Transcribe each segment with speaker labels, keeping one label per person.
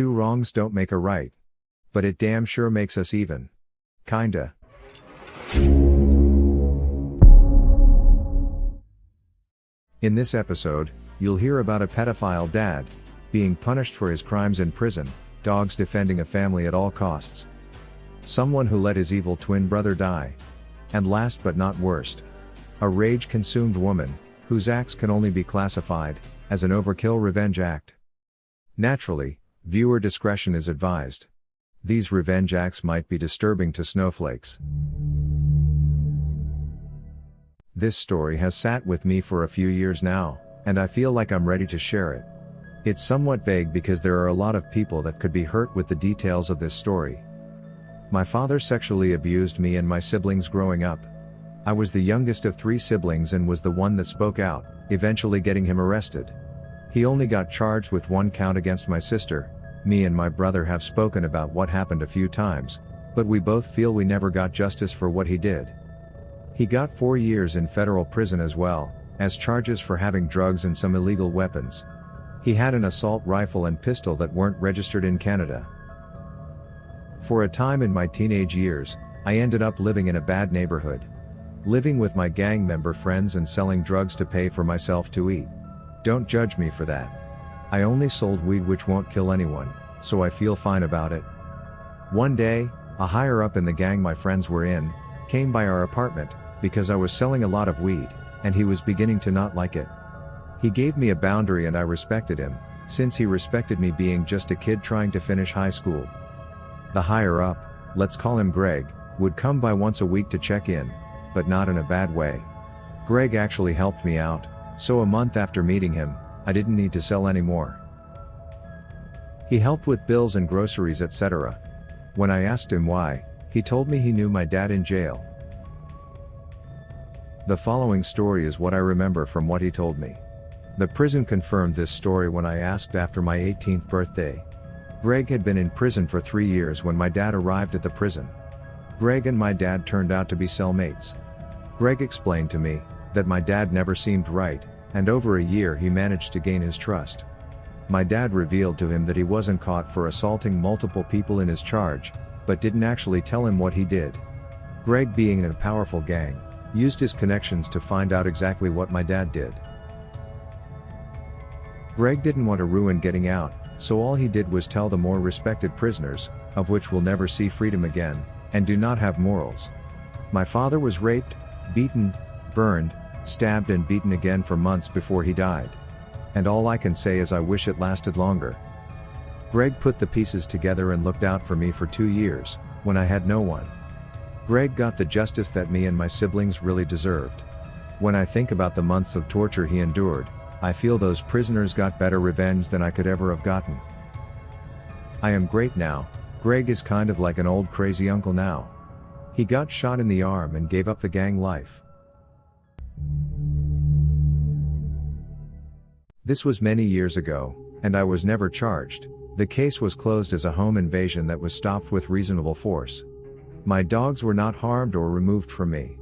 Speaker 1: two wrongs don't make a right. But it damn sure makes us even. Kinda. In this episode, you'll hear about a pedophile dad being punished for his crimes in prison, dogs defending a family at all costs, someone who let his evil twin brother die, and last but not worst, a rage-consumed woman whose acts can only be classified as an overkill revenge act. Naturally, viewer discretion is advised. These revenge acts might be disturbing to snowflakes. This story has sat with me for a few years now, and I feel like I'm ready to share it. It's somewhat vague because there are a lot of people that could be hurt with the details of this story. My father sexually abused me and my siblings growing up. I was the youngest of 3 siblings and was the one that spoke out, eventually getting him arrested. He only got charged with 1 count against my sister. Me and my brother have spoken about what happened a few times, but we both feel we never got justice for what he did. He got 4 years in federal prison as well, as charges for having drugs and some illegal weapons. He had an assault rifle and pistol that weren't registered in Canada. For a time in my teenage years, I ended up living in a bad neighborhood. Living with my gang member friends and selling drugs to pay for myself to eat. Don't judge me for that. I only sold weed which won't kill anyone, so I feel fine about it. One day, a higher up in the gang my friends were in, came by our apartment, because I was selling a lot of weed, and he was beginning to not like it. He gave me a boundary and I respected him, since he respected me being just a kid trying to finish high school. The higher up, let's call him Greg, would come by once a week to check in, but not in a bad way. Greg actually helped me out, so a month after meeting him, I didn't need to sell anymore. He helped with bills and groceries etc. When I asked him why, he told me he knew my dad in jail. The following story is what I remember from what he told me. The prison confirmed this story when I asked after my 18th birthday. Greg had been in prison for 3 years when my dad arrived at the prison. Greg and my dad turned out to be cellmates. Greg explained to me that my dad never seemed right, and over a year he managed to gain his trust. My dad revealed to him that he wasn't caught for assaulting multiple people in his charge, but didn't actually tell him what he did. Greg, being in a powerful gang, used his connections to find out exactly what my dad did. Greg didn't want to ruin getting out, so all he did was tell the more respected prisoners, of which will never see freedom again, and do not have morals. My father was raped, beaten, burned, stabbed and beaten again for months before he died. And all I can say is I wish it lasted longer. Greg put the pieces together and looked out for me for 2 years, when I had no one. Greg got the justice that me and my siblings really deserved. When I think about the months of torture he endured, I feel those prisoners got better revenge than I could ever have gotten. I am great now. Greg is kind of like an old crazy uncle now. He got shot in the arm and gave up the gang life. This was many years ago, and I was never charged. The case was closed as a home invasion that was stopped with reasonable force. My dogs were not harmed or removed from me.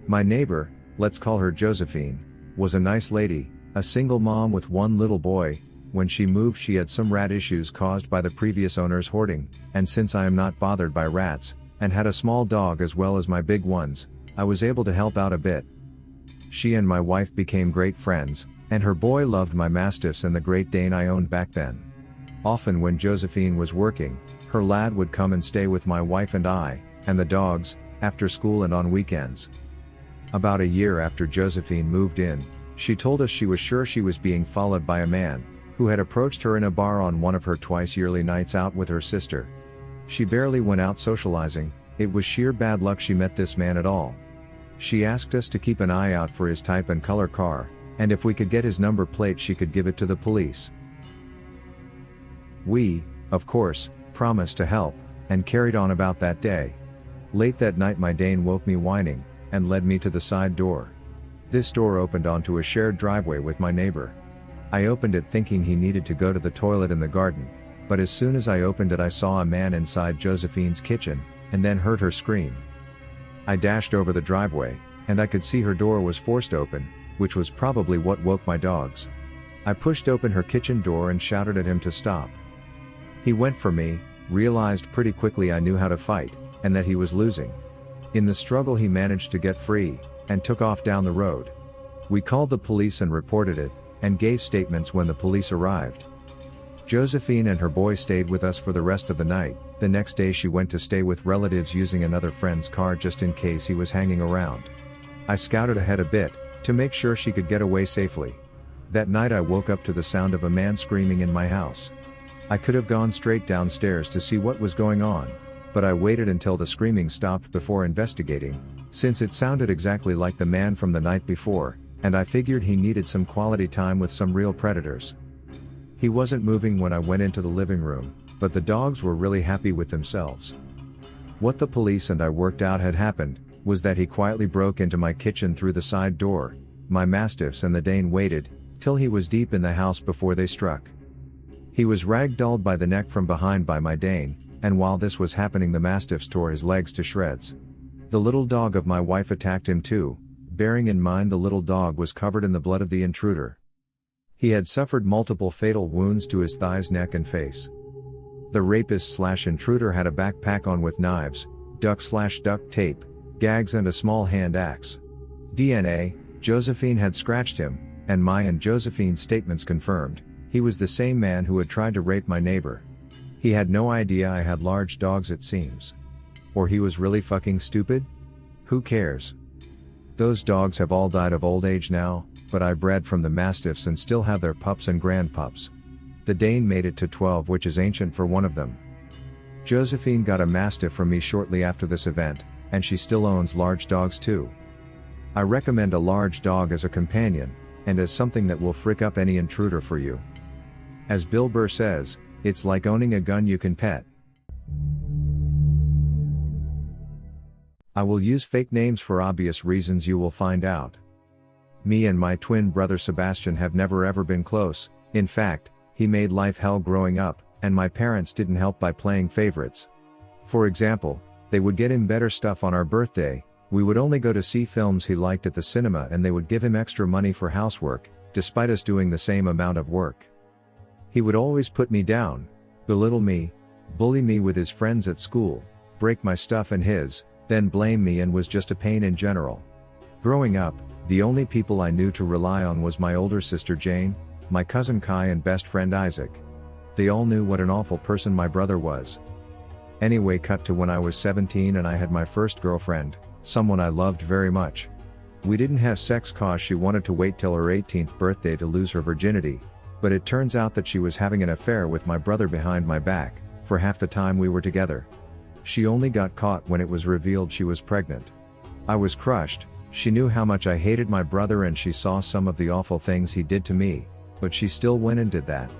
Speaker 1: My neighbor, let's call her Josephine, was a nice lady, a single mom with 1 little boy. When she moved she had some rat issues caused by the previous owner's hoarding, and since I am not bothered by rats, and had a small dog as well as my big ones, I was able to help out a bit. She and my wife became great friends, and her boy loved my mastiffs and the Great Dane I owned back then. Often when Josephine was working, her lad would come and stay with my wife and I, and the dogs, after school and on weekends. About a year after Josephine moved in, she told us she was sure she was being followed by a man, who had approached her in a bar on one of her twice-yearly nights out with her sister. She barely went out socializing, it was sheer bad luck she met this man at all. She asked us to keep an eye out for his type and color car, and if we could get his number plate she could give it to the police. We, of course, promised to help, and carried on about that day. Late that night my Dane woke me whining, and led me to the side door. This door opened onto a shared driveway with my neighbor. I opened it thinking he needed to go to the toilet in the garden, but as soon as I opened it I saw a man inside Josephine's kitchen, and then heard her scream. I dashed over the driveway, and I could see her door was forced open, which was probably what woke my dogs. I pushed open her kitchen door and shouted at him to stop. He went for me, realized pretty quickly I knew how to fight, and that he was losing. In the struggle he managed to get free, and took off down the road. We called the police and reported it, and gave statements when the police arrived. Josephine and her boy stayed with us for the rest of the night. The next day she went to stay with relatives using another friend's car just in case he was hanging around. I scouted ahead a bit, to make sure she could get away safely. That night I woke up to the sound of a man screaming in my house. I could have gone straight downstairs to see what was going on, but I waited until the screaming stopped before investigating, since it sounded exactly like the man from the night before, and I figured he needed some quality time with some real predators. He wasn't moving when I went into the living room, but the dogs were really happy with themselves. What the police and I worked out had happened, was that he quietly broke into my kitchen through the side door. My mastiffs and the Dane waited, till he was deep in the house before they struck. He was ragdolled by the neck from behind by my Dane, and while this was happening the mastiffs tore his legs to shreds. The little dog of my wife attacked him too, bearing in mind the little dog was covered in the blood of the intruder. He had suffered multiple fatal wounds to his thighs, neck and face. The rapist/intruder had a backpack on with knives, duct tape, gags and a small hand axe. DNA, Josephine had scratched him, and my and Josephine's statements confirmed, he was the same man who had tried to rape my neighbor. He had no idea I had large dogs it seems. Or he was really fucking stupid? Who cares? Those dogs have all died of old age now, but I bred from the mastiffs and still have their pups and grandpups. The Dane made it to 12, which is ancient for one of them. Josephine got a mastiff from me shortly after this event, and she still owns large dogs too. I recommend a large dog as a companion, and as something that will frick up any intruder for you. As Bill Burr says, it's like owning a gun you can pet. I will use fake names for obvious reasons you will find out. Me and my twin brother Sebastian have never ever been close. In fact, he made life hell growing up, and my parents didn't help by playing favorites. For example, they would get him better stuff on our birthday, we would only go to see films he liked at the cinema, and they would give him extra money for housework, despite us doing the same amount of work. He would always put me down, belittle me, bully me with his friends at school, break my stuff and his, then blame me, and was just a pain in general. Growing up, the only people I knew to rely on was my older sister Jane, my cousin Kai and best friend Isaac. They all knew what an awful person my brother was. Anyway, cut to when I was 17 and I had my first girlfriend, someone I loved very much. We didn't have sex cause she wanted to wait till her 18th birthday to lose her virginity, but it turns out that she was having an affair with my brother behind my back, for half the time we were together. She only got caught when it was revealed she was pregnant. I was crushed. She knew how much I hated my brother and she saw some of the awful things he did to me, but she still went and did that.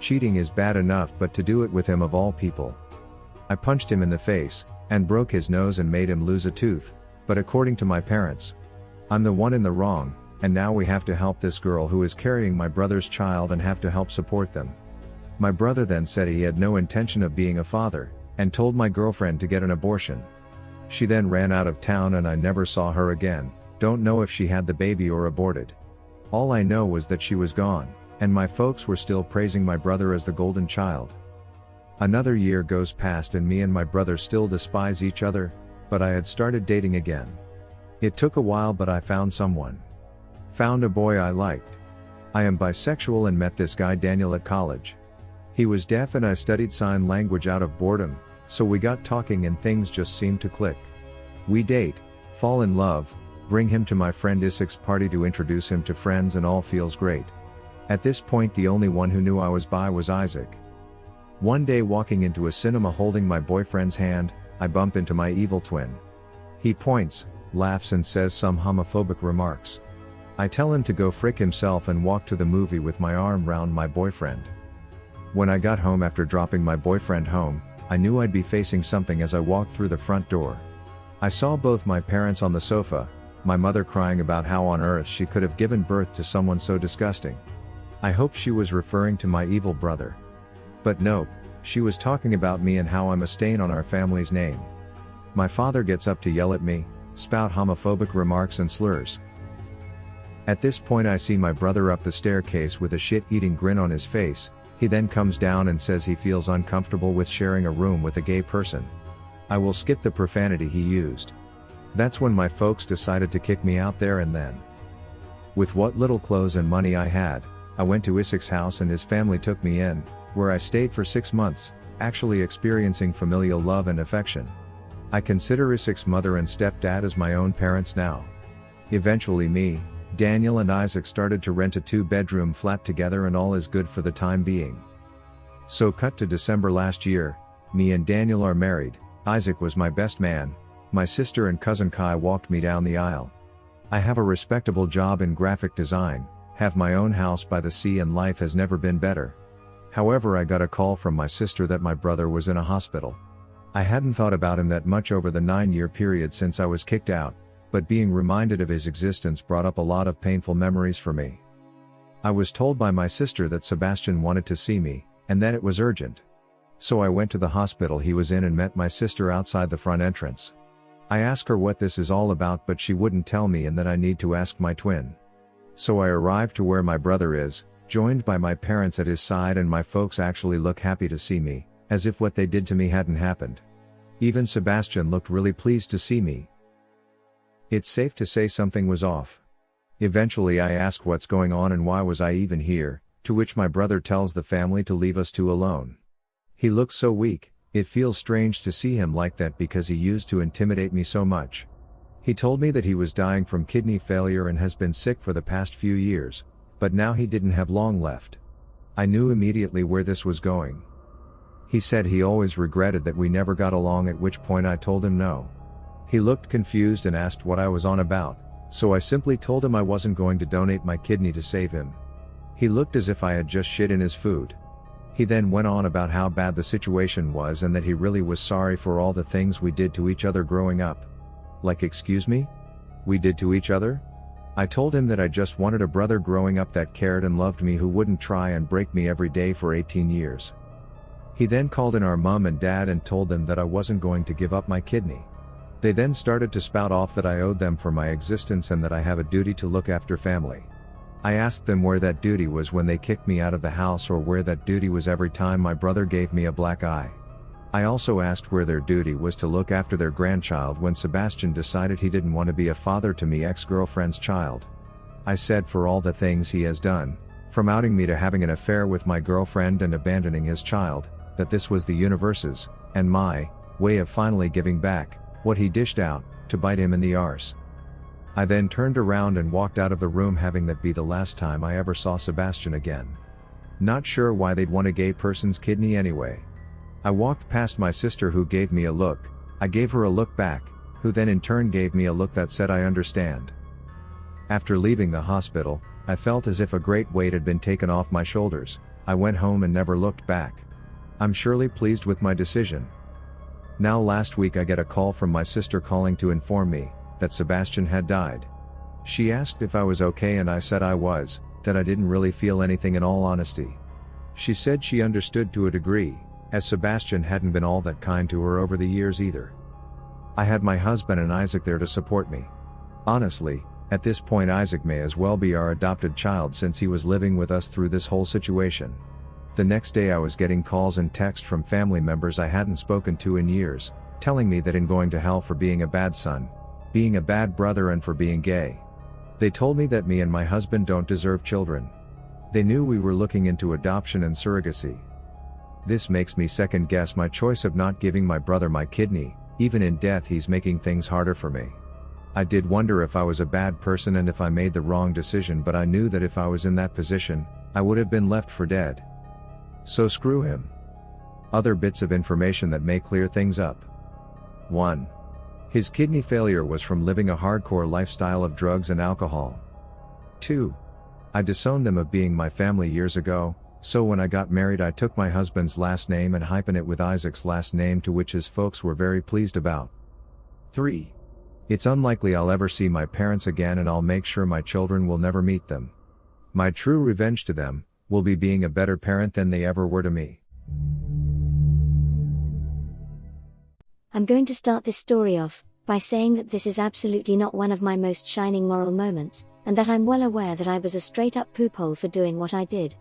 Speaker 1: Cheating is bad enough, but to do it with him of all people. I punched him in the face, and broke his nose and made him lose a tooth, but according to my parents, I'm the one in the wrong, and now we have to help this girl who is carrying my brother's child and have to help support them. My brother then said he had no intention of being a father, and told my girlfriend to get an abortion. She then ran out of town and I never saw her again. Don't know if she had the baby or aborted. All I know was that she was gone, and my folks were still praising my brother as the golden child. Another year goes past and me and my brother still despise each other, but I had started dating again. It took a while, but I found someone. Found a boy I liked. I am bisexual and met this guy Daniel at college. He was deaf and I studied sign language out of boredom, so we got talking and things just seemed to click. We date, fall in love, bring him to my friend Isaac's party to introduce him to friends, and all feels great. At this point the only one who knew I was bi was Isaac. One day walking into a cinema holding my boyfriend's hand, I bump into my evil twin. He points, laughs and says some homophobic remarks. I tell him to go frick himself and walk to the movie with my arm round my boyfriend. When I got home after dropping my boyfriend home, I knew I'd be facing something as I walked through the front door. I saw both my parents on the sofa, my mother crying about how on earth she could have given birth to someone so disgusting. I hoped she was referring to my evil brother. But nope, she was talking about me and how I'm a stain on our family's name. My father gets up to yell at me, spout homophobic remarks and slurs. At this point I see my brother up the staircase with a shit-eating grin on his face, He then comes down and says he feels uncomfortable with sharing a room with a gay person. I will skip the profanity he used. That's when my folks decided to kick me out there and then. With what little clothes and money I had, I went to Isaac's house and his family took me in, where I stayed for 6 months, actually experiencing familial love and affection. I consider Isaac's mother and stepdad as my own parents now. Eventually me, Daniel and Isaac started to rent a 2-bedroom flat together and all is good for the time being. So cut to December last year, me and Daniel are married. Isaac was my best man. My sister and cousin Kai walked me down the aisle. I have a respectable job in graphic design, have my own house by the sea and life has never been better. However, I got a call from my sister that my brother was in a hospital. I hadn't thought about him that much over the 9-year period since I was kicked out, but being reminded of his existence brought up a lot of painful memories for me. I was told by my sister that Sebastian wanted to see me, and that it was urgent. So I went to the hospital he was in and met my sister outside the front entrance. I asked her what this is all about, but she wouldn't tell me and that I need to ask my twin. So I arrived to where my brother is, joined by my parents at his side, and my folks actually look happy to see me, as if what they did to me hadn't happened. Even Sebastian looked really pleased to see me. It's safe to say something was off. Eventually I asked what's going on and why was I even here, to which my brother tells the family to leave us two alone. He looks so weak, it feels strange to see him like that because he used to intimidate me so much. He told me that he was dying from kidney failure and has been sick for the past few years, but now he didn't have long left. I knew immediately where this was going. He said he always regretted that we never got along, at which point I told him no. He looked confused and asked what I was on about, so I simply told him I wasn't going to donate my kidney to save him. He looked as if I had just shit in his food. He then went on about how bad the situation was and that he really was sorry for all the things we did to each other growing up. Like, excuse me? We did to each other? I told him that I just wanted a brother growing up that cared and loved me, who wouldn't try and break me every day for 18 years. He then called in our mom and dad and told them that I wasn't going to give up my kidney. They then started to spout off that I owed them for my existence and that I have a duty to look after family. I asked them where that duty was when they kicked me out of the house, or where that duty was every time my brother gave me a black eye. I also asked where their duty was to look after their grandchild when Sebastian decided he didn't want to be a father to me ex-girlfriend's child. I said for all the things he has done, from outing me to having an affair with my girlfriend and abandoning his child, that this was the universe's, and my, way of finally giving back what he dished out, to bite him in the arse. I then turned around and walked out of the room, having that be the last time I ever saw Sebastian again. Not sure why they'd want a gay person's kidney anyway. I walked past my sister, who gave me a look. I gave her a look back, who then in turn gave me a look that said I understand. After leaving the hospital, I felt as if a great weight had been taken off my shoulders. I went home and never looked back. I'm surely pleased with my decision. Now last week I get a call from my sister calling to inform me that Sebastian had died. She asked if I was okay and I said I was, that I didn't really feel anything in all honesty. She said she understood to a degree, as Sebastian hadn't been all that kind to her over the years either. I had my husband and Isaac there to support me. Honestly, at this point Isaac may as well be our adopted child, since he was living with us through this whole situation. The next day I was getting calls and texts from family members I hadn't spoken to in years, telling me that I'm going to hell for being a bad son, being a bad brother, and for being gay. They told me that me and my husband don't deserve children. They knew we were looking into adoption and surrogacy. This makes me second guess my choice of not giving my brother my kidney. Even in death he's making things harder for me. I did wonder if I was a bad person and if I made the wrong decision, but I knew that if I was in that position, I would have been left for dead. So screw him. Other bits of information that may clear things up. 1. His kidney failure was from living a hardcore lifestyle of drugs and alcohol. 2. I disowned them of being my family years ago, so when I got married I took my husband's last name and hyphen it with Isaac's last name, to which his folks were very pleased about. 3. It's unlikely I'll ever see my parents again, and I'll make sure my children will never meet them. My true revenge to them will be being a better parent than they ever were to me.
Speaker 2: I'm going to start this story off by saying that this is absolutely not one of my most shining moral moments, and that I'm well aware that I was a straight up poophole for doing what I did.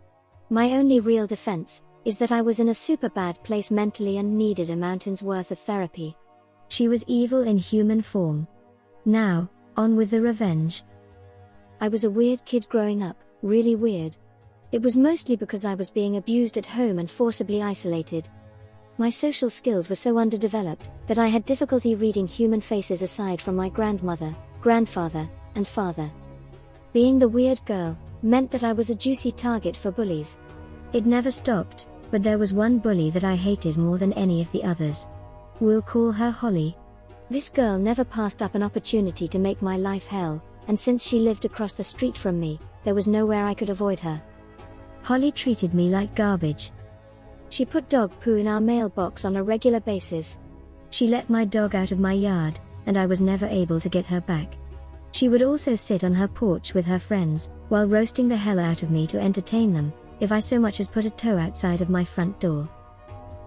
Speaker 2: My only real defense is that I was in a super bad place mentally and needed a mountain's worth of therapy.
Speaker 3: She was evil in human form. Now, on with the revenge.
Speaker 2: I was a weird kid growing up, really weird. It was mostly because I was being abused at home and forcibly isolated. My social skills were so underdeveloped that I had difficulty reading human faces aside from my grandmother, grandfather, and father. Being the weird girl meant that I was a juicy target for bullies.
Speaker 3: It never stopped, but there was one bully that I hated more than any of the others. We'll call her Holly.
Speaker 2: This girl never passed up an opportunity to make my life hell, and since she lived across the street from me, there was nowhere I could avoid her.
Speaker 3: Holly treated me like garbage.
Speaker 2: She put dog poo in our mailbox on a regular basis.
Speaker 3: She let my dog out of my yard, and I was never able to get her back. She would also sit on her porch with her friends, while roasting the hell out of me to entertain them, if I so much as put a toe outside of my front door.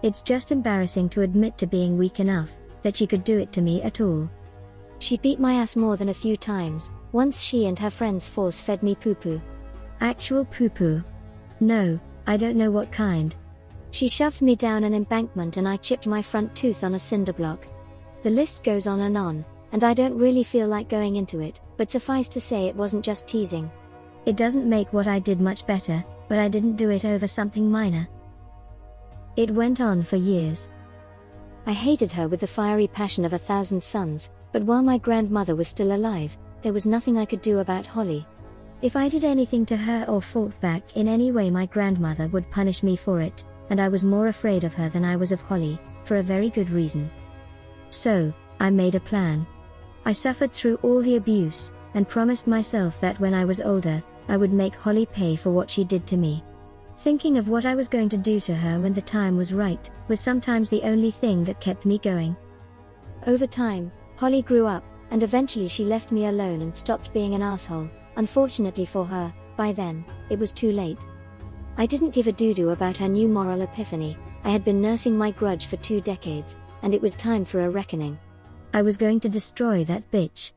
Speaker 3: It's just embarrassing to admit to being weak enough that she could do it to me at all.
Speaker 2: She beat my ass more than a few times. Once she and her friends force-fed me poo-poo.
Speaker 3: Actual poo-poo? No, I don't know what kind.
Speaker 2: She shoved me down an embankment and I chipped my front tooth on a cinder block. The list goes on, and I don't really feel like going into it, but suffice to say it wasn't just teasing.
Speaker 3: It doesn't make what I did much better, but I didn't do it over something minor. It went on for years.
Speaker 2: I hated her with the fiery passion of 1,000 suns, but while my grandmother was still alive, there was nothing I could do about Holly.
Speaker 3: If I did anything to her or fought back in any way, my grandmother would punish me for it, and I was more afraid of her than I was of Holly, for a very good reason. So, I made a plan. I suffered through all the abuse, and promised myself that when I was older, I would make Holly pay for what she did to me. Thinking of what I was going to do to her when the time was right, was sometimes the only thing that kept me going.
Speaker 2: Over time, Holly grew up, and eventually she left me alone and stopped being an asshole. Unfortunately for her, by then, it was too late. I didn't give a doo-doo about her new moral epiphany. I had been nursing my grudge for 2 decades, and it was time for a reckoning.
Speaker 3: I was going to destroy that bitch.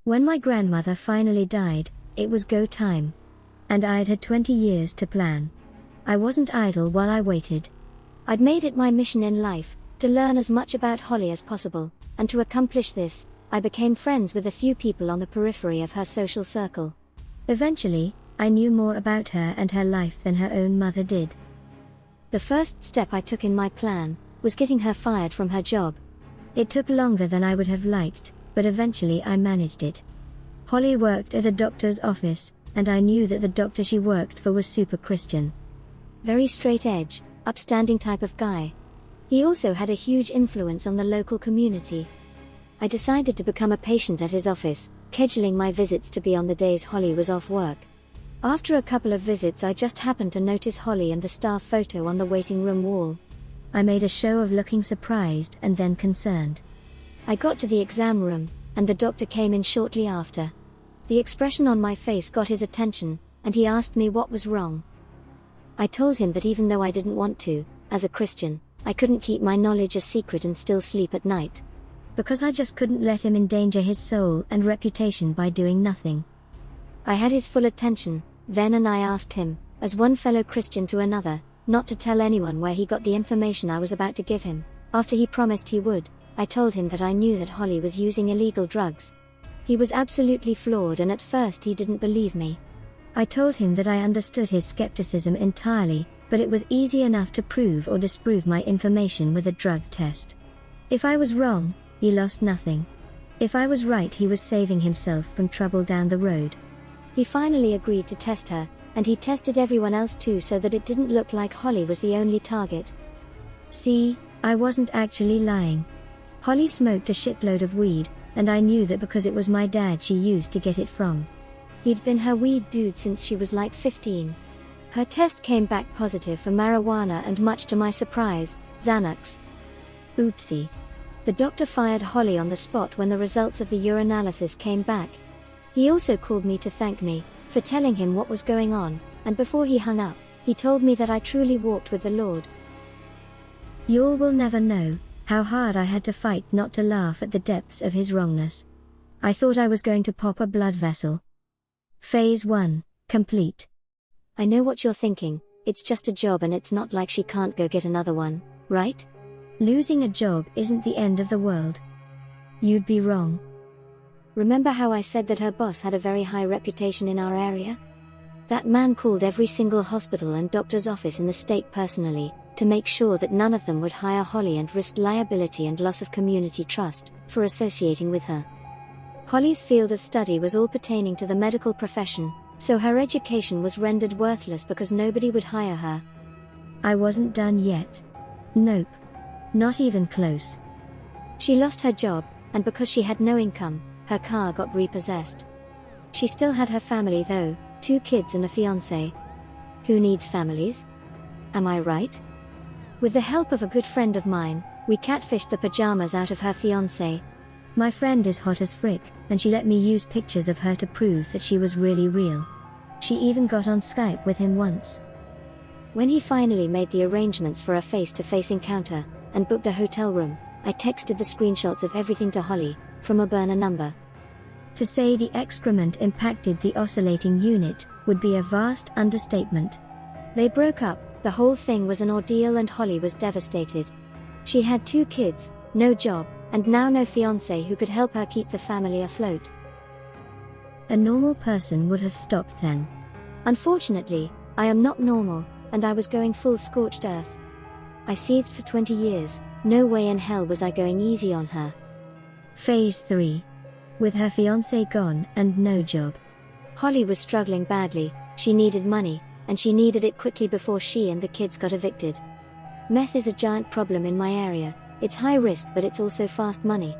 Speaker 3: When my grandmother finally died, it was go time. And I'd had 20 years to plan. I wasn't idle while I waited.
Speaker 2: I'd made it my mission in life to learn as much about Holly as possible, and to accomplish this, I became friends with a few people on the periphery of her social circle.
Speaker 3: Eventually, I knew more about her and her life than her own mother did.
Speaker 2: The first step I took in my plan was getting her fired from her job.
Speaker 3: It took longer than I would have liked, but eventually I managed it. Holly worked at a doctor's office, and I knew that the doctor she worked for was super Christian.
Speaker 2: Very straight edge, upstanding type of guy. He also had a huge influence on the local community. I decided to become a patient at his office, scheduling my visits to be on the days Holly was off work. After a couple of visits, I just happened to notice Holly and the staff photo on the waiting room wall.
Speaker 3: I made a show of looking surprised and then concerned.
Speaker 2: I got to the exam room, and the doctor came in shortly after. The expression on my face got his attention, and he asked me what was wrong. I told him that even though I didn't want to, as a Christian, I couldn't keep my knowledge a secret and still sleep at night.
Speaker 3: Because I just couldn't let him endanger his soul and reputation by doing nothing.
Speaker 2: I had his full attention, then, and I asked him, as one fellow Christian to another, not to tell anyone where he got the information I was about to give him. After he promised he would, I told him that I knew that Holly was using illegal drugs. He was absolutely floored, and at first he didn't believe me.
Speaker 3: I told him that I understood his skepticism entirely, but it was easy enough to prove or disprove my information with a drug test. If I was wrong, he lost nothing. If I was right, he was saving himself from trouble down the road.
Speaker 2: He finally agreed to test her, and he tested everyone else too, so that it didn't look like Holly was the only target.
Speaker 3: See, I wasn't actually lying. Holly smoked a shitload of weed, and I knew that because it was my dad she used to get it from.
Speaker 2: He'd been her weed dude since she was like 15. Her test came back positive for marijuana and, much to my surprise, Xanax.
Speaker 3: Oopsie.
Speaker 2: The doctor fired Holly on the spot when the results of the urinalysis came back. He also called me to thank me for telling him what was going on, and before he hung up, he told me that I truly walked with the Lord.
Speaker 3: Y'all will never know how hard I had to fight not to laugh at the depths of his wrongness. I thought I was going to pop a blood vessel. Phase 1, complete.
Speaker 2: I know what you're thinking. It's just a job and it's not like she can't go get another one, right?
Speaker 3: Losing a job isn't the end of the world. You'd be wrong.
Speaker 2: Remember how I said that her boss had a very high reputation in our area? That man called every single hospital and doctor's office in the state personally, to make sure that none of them would hire Holly and risk liability and loss of community trust for associating with her. Holly's field of study was all pertaining to the medical profession, so her education was rendered worthless because nobody would hire her.
Speaker 3: I wasn't done yet. Nope. Not even close.
Speaker 2: She lost her job, and because she had no income, her car got repossessed. She still had her family though, 2 kids and a fiancé. Who needs families? Am I right? With the help of a good friend of mine, we catfished the pajamas out of her fiancé.
Speaker 3: My friend is hot as frick, and she let me use pictures of her to prove that she was really real. She even got on Skype with him once.
Speaker 2: When he finally made the arrangements for a face-to-face encounter, and booked a hotel room, I texted the screenshots of everything to Holly, from a burner number.
Speaker 3: To say the excrement impacted the oscillating unit would be a vast understatement.
Speaker 2: They broke up, the whole thing was an ordeal and Holly was devastated. She had 2 kids, no job, and now no fiancé who could help her keep the family afloat.
Speaker 3: A normal person would have stopped then.
Speaker 2: Unfortunately, I am not normal, and I was going full scorched earth. I seethed for 20 years, no way in hell was I going easy on her.
Speaker 3: Phase 3. With her fiancé gone and no job.
Speaker 2: Holly was struggling badly, she needed money, and she needed it quickly before she and the kids got evicted. Meth is a giant problem in my area, it's high risk but it's also fast money.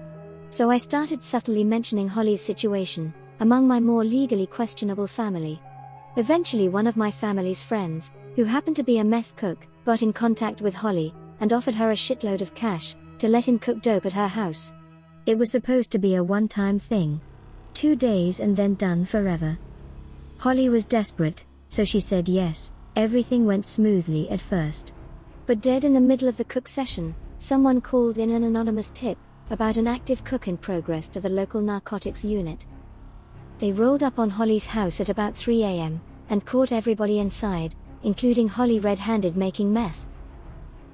Speaker 2: So I started subtly mentioning Holly's situation, among my more legally questionable family. Eventually one of my family's friends, who happened to be a meth cook, got in contact with Holly, and offered her a shitload of cash, to let him cook dope at her house.
Speaker 3: It was supposed to be a one-time thing. 2 days and then done forever. Holly was desperate, so she said yes. Everything went smoothly at first.
Speaker 2: But dead in the middle of the cook session, someone called in an anonymous tip about an active cook in progress to the local narcotics unit. They rolled up on Holly's house at about 3 a.m. and caught everybody inside, including Holly red-handed making meth.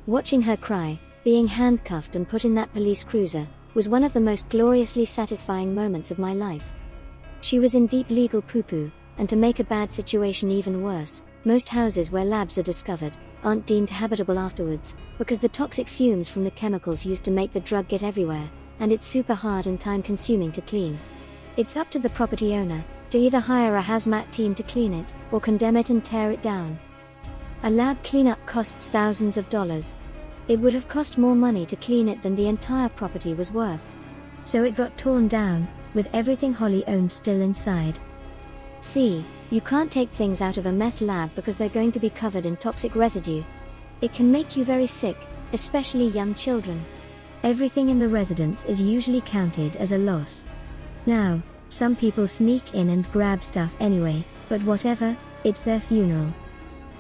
Speaker 2: Watching her cry, being handcuffed and put in that police cruiser, was one of the most gloriously satisfying moments of my life. She was in deep legal poo-poo, and to make a bad situation even worse, most houses where labs are discovered aren't deemed habitable afterwards, because the toxic fumes from the chemicals used to make the drug get everywhere, and it's super hard and time-consuming to clean. It's up to the property owner to either hire a hazmat team to clean it, or condemn it and tear it down. A lab cleanup costs thousands of dollars. It would have cost more money to clean it than the entire property was worth.
Speaker 3: So it got torn down, with everything Holly owned still inside.
Speaker 2: See, you can't take things out of a meth lab because they're going to be covered in toxic residue. It can make you very sick, especially young children.
Speaker 3: Everything in the residence is usually counted as a loss. Now, some people sneak in and grab stuff anyway, but whatever, it's their funeral.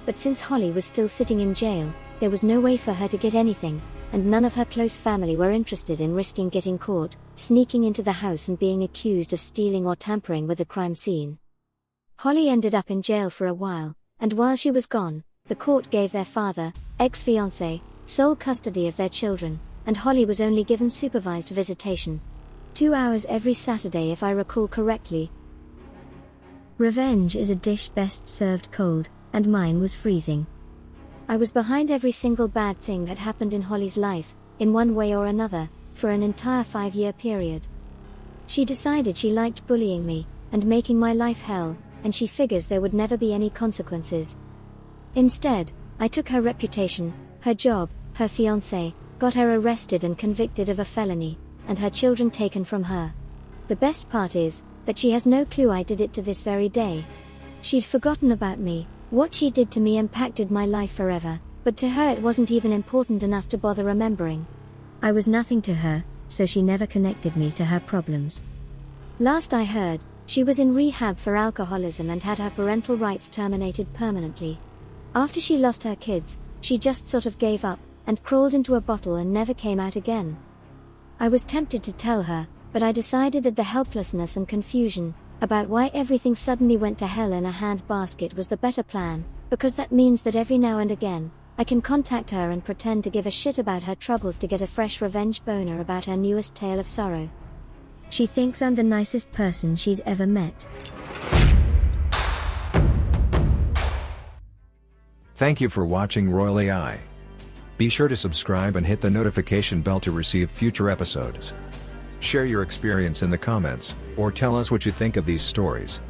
Speaker 2: But since Holly was still sitting in jail, there was no way for her to get anything, and none of her close family were interested in risking getting caught, sneaking into the house and being accused of stealing or tampering with the crime scene. Holly ended up in jail for a while, and while she was gone, the court gave their father, ex-fiancé, sole custody of their children, and Holly was only given supervised visitation. 2 hours every Saturday if I recall correctly.
Speaker 3: Revenge is a dish best served cold, and mine was freezing.
Speaker 2: I was behind every single bad thing that happened in Holly's life, in one way or another, for an entire 5-year period. She decided she liked bullying me, and making my life hell, and she figures there would never be any consequences. Instead, I took her reputation, her job, her fiancé, got her arrested and convicted of a felony, and her children taken from her. The best part is, that she has no clue I did it to this very day. She'd forgotten about me. What she did to me impacted my life forever, but to her it wasn't even important enough to bother remembering.
Speaker 3: I was nothing to her, so she never connected me to her problems.
Speaker 2: Last I heard, she was in rehab for alcoholism and had her parental rights terminated permanently. After she lost her kids, she just sort of gave up, and crawled into a bottle and never came out again. I was tempted to tell her, but I decided that the helplessness and confusion about why everything suddenly went to hell in a handbasket was the better plan, because that means that every now and again, I can contact her and pretend to give a shit about her troubles to get a fresh revenge boner about her newest tale of sorrow.
Speaker 3: She thinks I'm the nicest person she's ever met.
Speaker 1: Thank you for watching Royal A.I. Be sure to subscribe and hit the notification bell to receive future episodes. Share your experience in the comments, or tell us what you think of these stories.